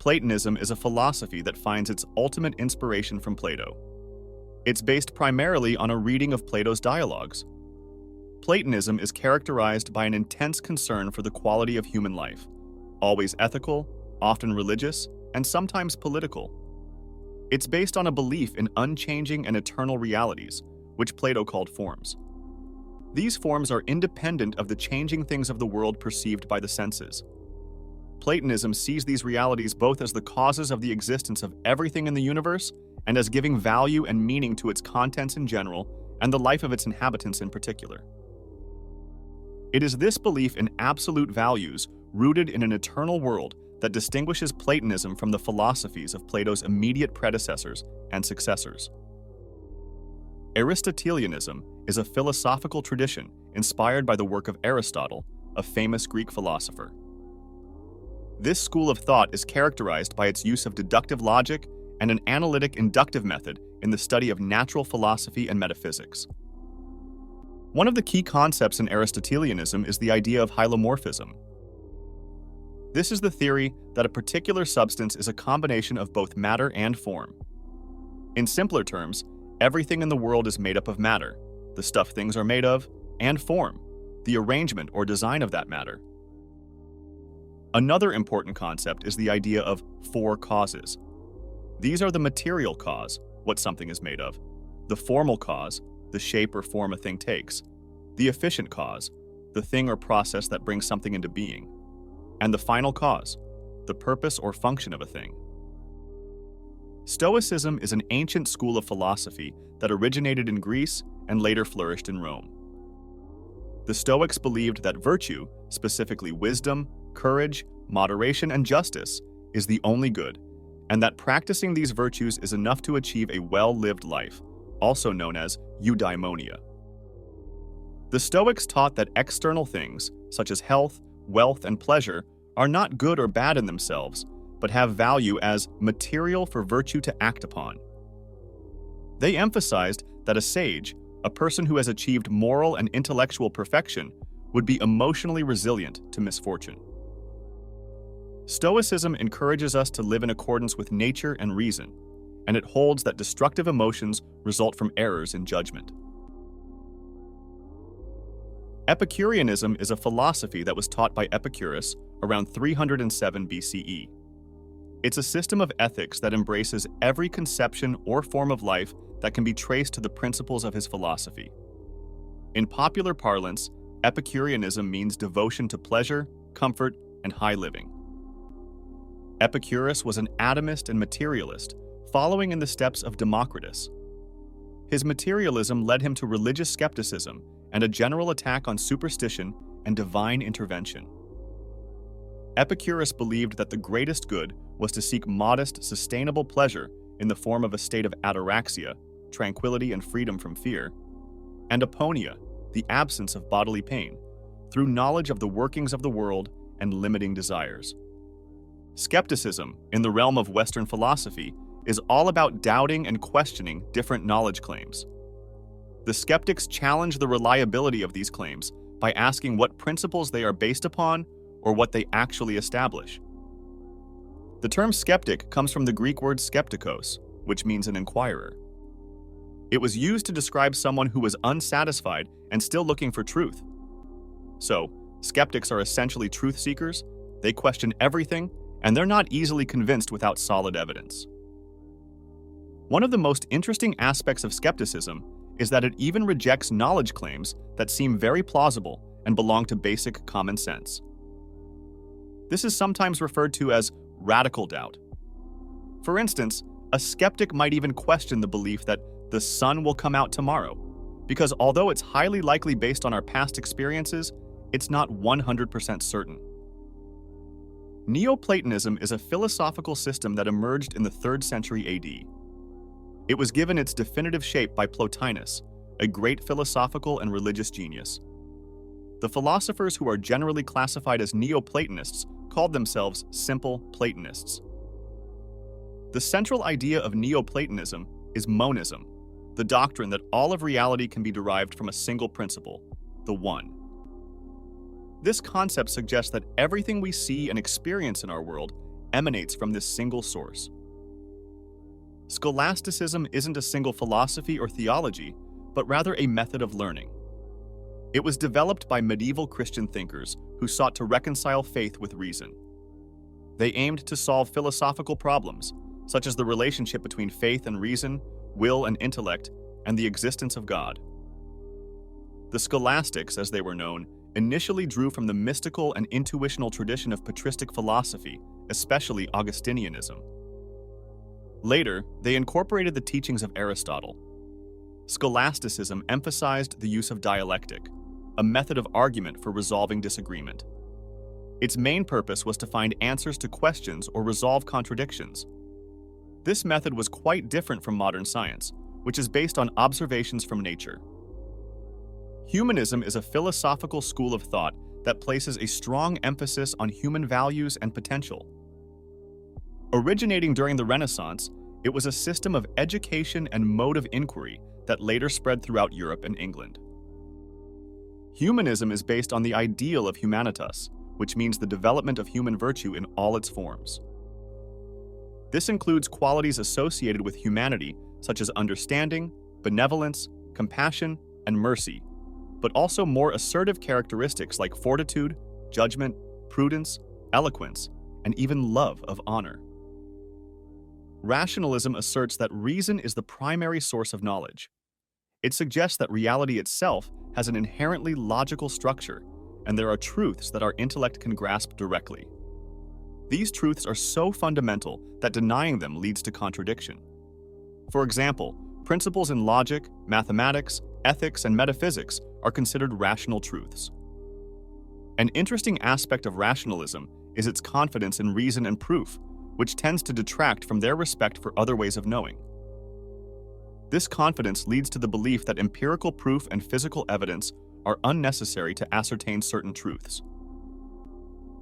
Neoplatonism is a philosophy that finds its ultimate inspiration from Plato. It's based primarily on a reading of Plato's dialogues. Platonism is characterized by an intense concern for the quality of human life, always ethical, often religious, and sometimes political. It's based on a belief in unchanging and eternal realities, which Plato called forms. These forms are independent of the changing things of the world perceived by the senses. Platonism sees these realities both as the causes of the existence of everything in the universe and as giving value and meaning to its contents in general and the life of its inhabitants in particular. It is this belief in absolute values rooted in an eternal world that distinguishes Platonism from the philosophies of Plato's immediate predecessors and successors. Aristotelianism is a philosophical tradition inspired by the work of Aristotle, a famous Greek philosopher. This school of thought is characterized by its use of deductive logic and an analytic inductive method in the study of natural philosophy and metaphysics. One of the key concepts in Aristotelianism is the idea of hylomorphism. This is the theory that a particular substance is a combination of both matter and form. In simpler terms, everything in the world is made up of matter, the stuff things are made of, and form, the arrangement or design of that matter. Another important concept is the idea of four causes. These are the material cause, what something is made of, the formal cause, the shape or form a thing takes, the efficient cause, the thing or process that brings something into being, and the final cause, the purpose or function of a thing. Stoicism is an ancient school of philosophy that originated in Greece and later flourished in Rome. The Stoics believed that virtue, specifically wisdom, courage, moderation, and justice, is the only good, and that practicing these virtues is enough to achieve a well-lived life, also known as eudaimonia. The Stoics taught that external things, such as health, wealth, and pleasure, are not good or bad in themselves, but have value as material for virtue to act upon. They emphasized that a sage, a person who has achieved moral and intellectual perfection, would be emotionally resilient to misfortune. Stoicism encourages us to live in accordance with nature and reason, and it holds that destructive emotions result from errors in judgment. Epicureanism is a philosophy that was taught by Epicurus around 307 BCE. It's a system of ethics that embraces every conception or form of life that can be traced to the principles of his philosophy. In popular parlance, Epicureanism means devotion to pleasure, comfort, and high living. Epicurus was an atomist and materialist, following in the steps of Democritus. His materialism led him to religious skepticism and a general attack on superstition and divine intervention. Epicurus believed that the greatest good was to seek modest, sustainable pleasure in the form of a state of ataraxia, tranquility and freedom from fear, and aponia, the absence of bodily pain, through knowledge of the workings of the world and limiting desires. Skepticism, in the realm of Western philosophy, is all about doubting and questioning different knowledge claims. The skeptics challenge the reliability of these claims by asking what principles they are based upon or what they actually establish. The term skeptic comes from the Greek word skeptikos, which means an inquirer. It was used to describe someone who was unsatisfied and still looking for truth. So, skeptics are essentially truth seekers, they question everything, and they're not easily convinced without solid evidence. One of the most interesting aspects of skepticism is that it even rejects knowledge claims that seem very plausible and belong to basic common sense. This is sometimes referred to as radical doubt. For instance, a skeptic might even question the belief that the sun will come out tomorrow, because although it's highly likely based on our past experiences, it's not 100% certain. Neoplatonism is a philosophical system that emerged in the 3rd century AD. It was given its definitive shape by Plotinus, a great philosophical and religious genius. The philosophers who are generally classified as Neoplatonists called themselves simple Platonists. The central idea of Neoplatonism is monism, the doctrine that all of reality can be derived from a single principle, the One. This concept suggests that everything we see and experience in our world emanates from this single source. Scholasticism isn't a single philosophy or theology, but rather a method of learning. It was developed by medieval Christian thinkers who sought to reconcile faith with reason. They aimed to solve philosophical problems, such as the relationship between faith and reason, will and intellect, and the existence of God. The scholastics, as they were known, initially drew from the mystical and intuitional tradition of patristic philosophy, especially Augustinianism. Later, they incorporated the teachings of Aristotle. Scholasticism emphasized the use of dialectic, a method of argument for resolving disagreement. Its main purpose was to find answers to questions or resolve contradictions. This method was quite different from modern science, which is based on observations from nature. Humanism is a philosophical school of thought that places a strong emphasis on human values and potential. Originating during the Renaissance, it was a system of education and mode of inquiry that later spread throughout Europe and England. Humanism is based on the ideal of humanitas, which means the development of human virtue in all its forms. This includes qualities associated with humanity, such as understanding, benevolence, compassion, and mercy, but also more assertive characteristics like fortitude, judgment, prudence, eloquence, and even love of honor. Rationalism asserts that reason is the primary source of knowledge. It suggests that reality itself has an inherently logical structure, and there are truths that our intellect can grasp directly. These truths are so fundamental that denying them leads to contradiction. For example, principles in logic, mathematics, ethics, and metaphysics are considered rational truths. An interesting aspect of rationalism is its confidence in reason and proof, which tends to detract from their respect for other ways of knowing. This confidence leads to the belief that empirical proof and physical evidence are unnecessary to ascertain certain truths.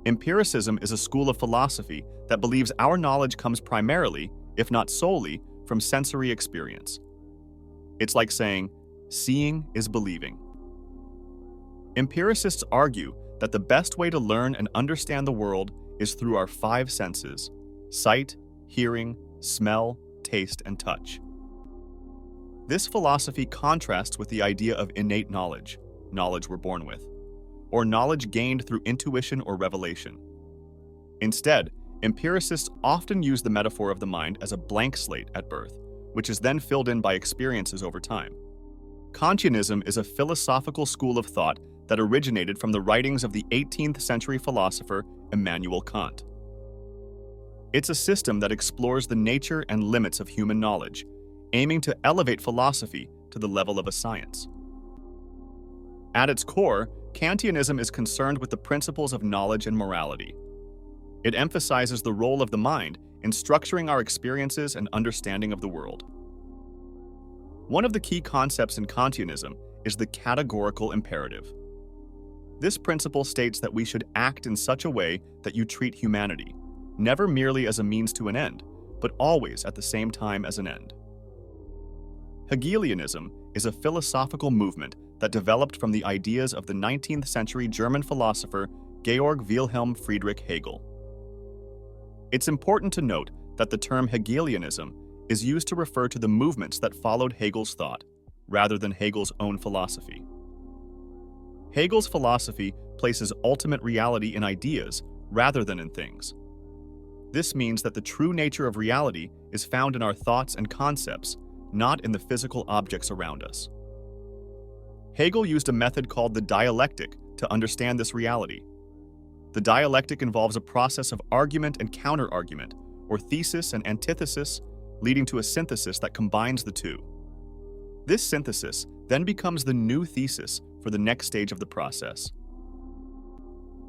Empiricism is a school of philosophy that believes our knowledge comes primarily, if not solely, from sensory experience. It's like saying, seeing is believing. Empiricists argue that the best way to learn and understand the world is through our five senses: sight, hearing, smell, taste, and touch. This philosophy contrasts with the idea of innate knowledge we're born with, or knowledge gained through intuition or revelation. Instead, empiricists often use the metaphor of the mind as a blank slate at birth, which is then filled in by experiences over time. Kantianism is a philosophical school of thought that originated from the writings of the 18th century philosopher Immanuel Kant. It's a system that explores the nature and limits of human knowledge, aiming to elevate philosophy to the level of a science. At its core, Kantianism is concerned with the principles of knowledge and morality. It emphasizes the role of the mind in structuring our experiences and understanding of the world. One of the key concepts in Kantianism is the categorical imperative. This principle states that we should act in such a way that you treat humanity, never merely as a means to an end, but always at the same time as an end. Hegelianism is a philosophical movement that developed from the ideas of the 19th century German philosopher Georg Wilhelm Friedrich Hegel. It's important to note that the term Hegelianism is used to refer to the movements that followed Hegel's thought, rather than Hegel's own philosophy. Hegel's philosophy places ultimate reality in ideas rather than in things. This means that the true nature of reality is found in our thoughts and concepts, not in the physical objects around us. Hegel used a method called the dialectic to understand this reality. The dialectic involves a process of argument and counter-argument, or thesis and antithesis, leading to a synthesis that combines the two. This synthesis then becomes the new thesis for the next stage of the process.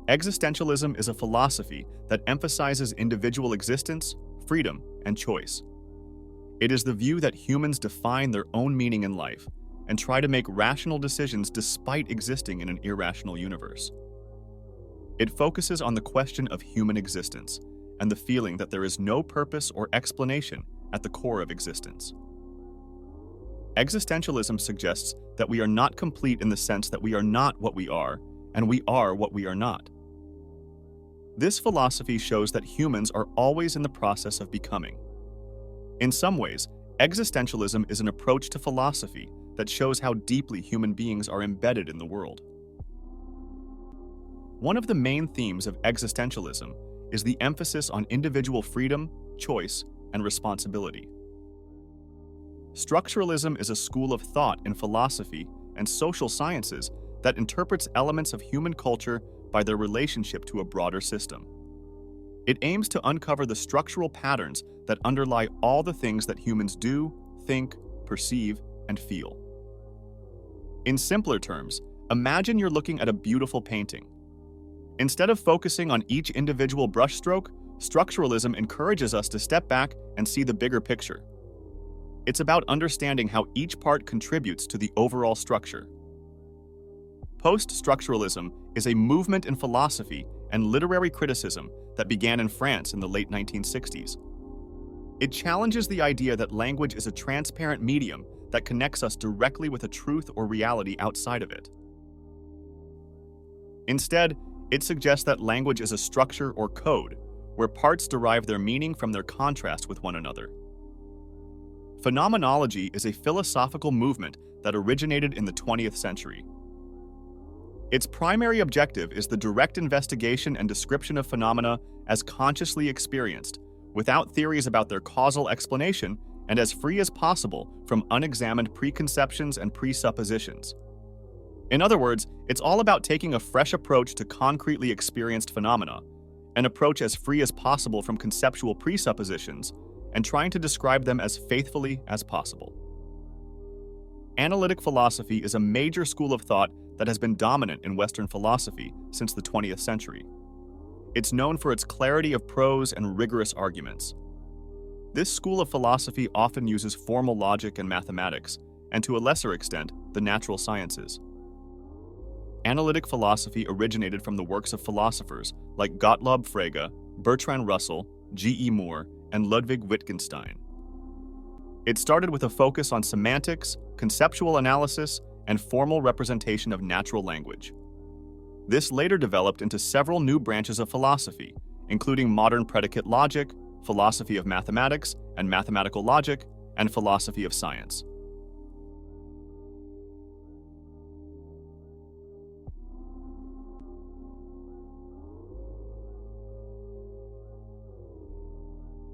Existentialism is a philosophy that emphasizes individual existence, freedom, and choice. It is the view that humans define their own meaning in life and try to make rational decisions despite existing in an irrational universe. It focuses on the question of human existence and the feeling that there is no purpose or explanation at the core of existence. Existentialism suggests that we are not complete in the sense that we are not what we are, and we are what we are not. This philosophy shows that humans are always in the process of becoming. In some ways, existentialism is an approach to philosophy that shows how deeply human beings are embedded in the world. One of the main themes of existentialism is the emphasis on individual freedom, choice, and responsibility. Structuralism is a school of thought in philosophy and social sciences that interprets elements of human culture by their relationship to a broader system. It aims to uncover the structural patterns that underlie all the things that humans do, think, perceive, and feel. In simpler terms, imagine you're looking at a beautiful painting. Instead of focusing on each individual brushstroke, structuralism encourages us to step back and see the bigger picture. It's about understanding how each part contributes to the overall structure. Poststructuralism is a movement in philosophy and literary criticism that began in France in the late 1960s. It challenges the idea that language is a transparent medium that connects us directly with a truth or reality outside of it. Instead, it suggests that language is a structure or code, where parts derive their meaning from their contrast with one another. Phenomenology is a philosophical movement that originated in the 20th century. Its primary objective is the direct investigation and description of phenomena as consciously experienced, without theories about their causal explanation and as free as possible from unexamined preconceptions and presuppositions. In other words, it's all about taking a fresh approach to concretely experienced phenomena, an approach as free as possible from conceptual presuppositions, and trying to describe them as faithfully as possible. Analytic philosophy is a major school of thought that has been dominant in Western philosophy since the 20th century. It's known for its clarity of prose and rigorous arguments. This school of philosophy often uses formal logic and mathematics, and to a lesser extent, the natural sciences. Analytic philosophy originated from the works of philosophers like Gottlob Frege, Bertrand Russell, G.E. Moore, and Ludwig Wittgenstein. It started with a focus on semantics, conceptual analysis, and formal representation of natural language. This later developed into several new branches of philosophy, including modern predicate logic, philosophy of mathematics and mathematical logic, and philosophy of science.